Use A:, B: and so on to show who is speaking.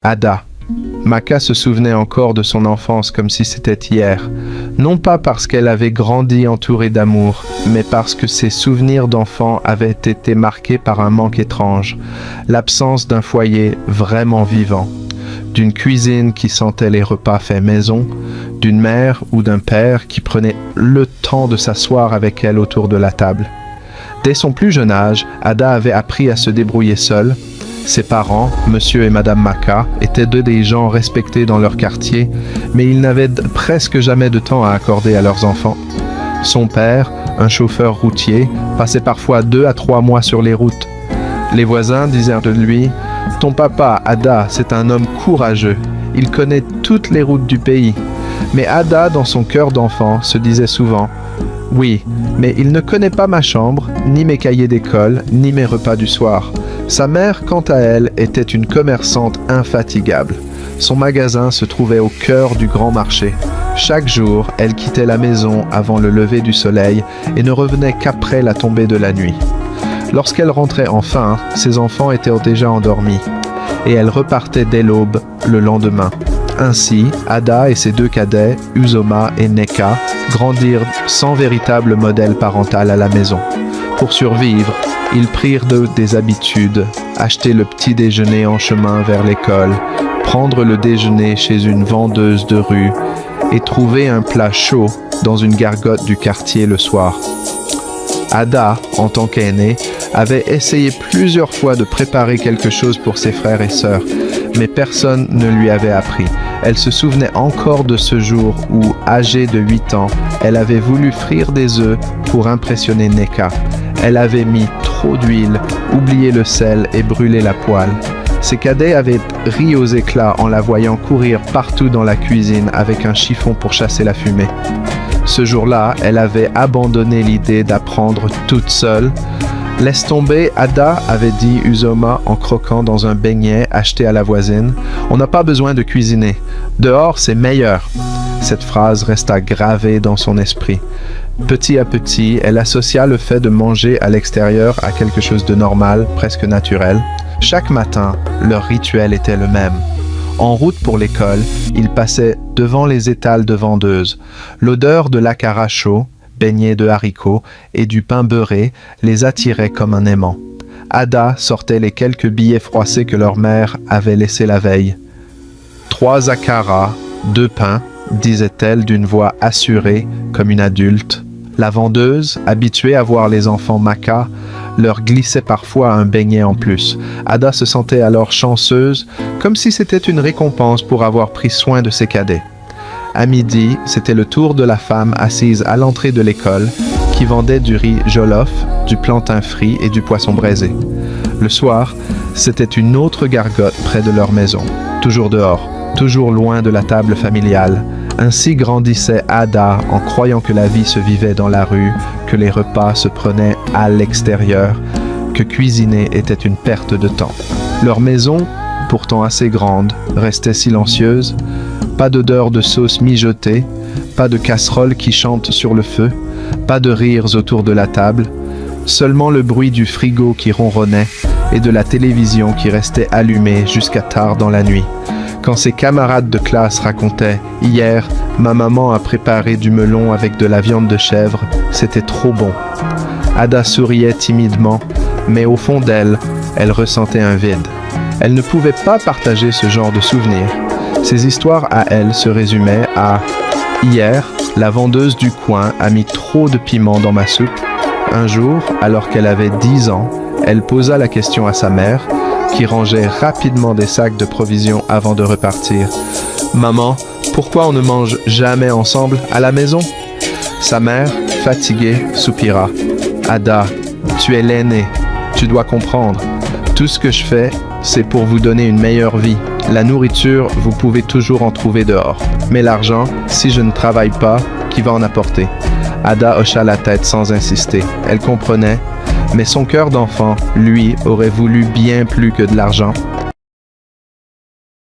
A: Ada. Maka se souvenait encore de son enfance comme si c'était hier, non pas parce qu'elle avait grandi entourée d'amour, mais parce que ses souvenirs d'enfant avaient été marqués par un manque étrange, l'absence d'un foyer vraiment vivant, d'une cuisine qui sentait les repas faits maison, d'une mère ou d'un père qui prenait le temps de s'asseoir avec elle autour de la table. Dès son plus jeune âge, Ada avait appris à se débrouiller seule. Ses parents, Monsieur et Madame Maka, étaient des gens respectés dans leur quartier, mais ils n'avaient presque jamais de temps à accorder à leurs enfants. Son père, un chauffeur routier, passait parfois 2 à 3 mois sur les routes. Les voisins disaient de lui « Ton papa, Ada, c'est un homme courageux. Il connaît toutes les routes du pays. » Mais Ada, dans son cœur d'enfant, se disait souvent « Oui, mais il ne connaît pas ma chambre, ni mes cahiers d'école, ni mes repas du soir. » Sa mère, quant à elle, était une commerçante infatigable. Son magasin se trouvait au cœur du grand marché. Chaque jour, elle quittait la maison avant le lever du soleil et ne revenait qu'après la tombée de la nuit. Lorsqu'elle rentrait enfin, ses enfants étaient déjà endormis et elle repartait dès l'aube le lendemain. Ainsi, Ada et ses 2 cadets, Uzoma et Neka, grandirent sans véritable modèle parental à la maison. Pour survivre, ils prirent des habitudes, acheter le petit déjeuner en chemin vers l'école, prendre le déjeuner chez une vendeuse de rue et trouver un plat chaud dans une gargote du quartier le soir. Ada, en tant qu'aînée, avait essayé plusieurs fois de préparer quelque chose pour ses frères et sœurs, mais personne ne lui avait appris. Elle se souvenait encore de ce jour où, âgée de 8 ans, elle avait voulu frire des œufs pour impressionner Neka. Elle avait mis trop d'huile, oublié le sel et brûlé la poêle. Ses cadets avaient ri aux éclats en la voyant courir partout dans la cuisine avec un chiffon pour chasser la fumée. Ce jour-là, elle avait abandonné l'idée d'apprendre toute seule. « Laisse tomber, Ada, avait dit Uzoma en croquant dans un beignet acheté à la voisine. On n'a pas besoin de cuisiner. Dehors, c'est meilleur. » Cette phrase resta gravée dans son esprit. Petit à petit, elle associa le fait de manger à l'extérieur à quelque chose de normal, presque naturel. Chaque matin, leur rituel était le même. En route pour l'école, ils passaient devant les étals de vendeuses. L'odeur de l'akara chaud, beignets de haricots et du pain beurré les attirait comme un aimant. Ada sortait les quelques billets froissés que leur mère avait laissés la veille. 3 akara, 2 pains, disait-elle d'une voix assurée comme une adulte. La vendeuse, habituée à voir les enfants Maka, leur glissait parfois un beignet en plus. Ada se sentait alors chanceuse, comme si c'était une récompense pour avoir pris soin de ses cadets. À midi, c'était le tour de la femme assise à l'entrée de l'école, qui vendait du riz jollof, du plantain frit et du poisson braisé. Le soir, c'était une autre gargote près de leur maison, toujours dehors, toujours loin de la table familiale. Ainsi grandissait Ada en croyant que la vie se vivait dans la rue, que les repas se prenaient à l'extérieur, que cuisiner était une perte de temps. Leur maison, pourtant assez grande, restait silencieuse. Pas d'odeur de sauce mijotée, pas de casserole qui chante sur le feu, pas de rires autour de la table, seulement le bruit du frigo qui ronronnait et de la télévision qui restait allumée jusqu'à tard dans la nuit. Quand ses camarades de classe racontaient « Hier, ma maman a préparé du melon avec de la viande de chèvre, c'était trop bon ». Ada souriait timidement, mais au fond d'elle, elle ressentait un vide. Elle ne pouvait pas partager ce genre de souvenirs. Ses histoires à elle se résumaient à « Hier, la vendeuse du coin a mis trop de piment dans ma soupe. Un jour, alors qu'elle avait 10 ans, elle posa la question à sa mère, qui rangeait rapidement des sacs de provisions avant de repartir. « Maman, pourquoi on ne mange jamais ensemble à la maison ?» Sa mère, fatiguée, soupira. « Ada, tu es l'aînée, tu dois comprendre. Tout ce que je fais, c'est pour vous donner une meilleure vie. La nourriture, vous pouvez toujours en trouver dehors. Mais l'argent, si je ne travaille pas, qui va en apporter ?» Ada hocha la tête sans insister. Elle comprenait, mais son cœur d'enfant, lui, aurait voulu bien plus que de l'argent.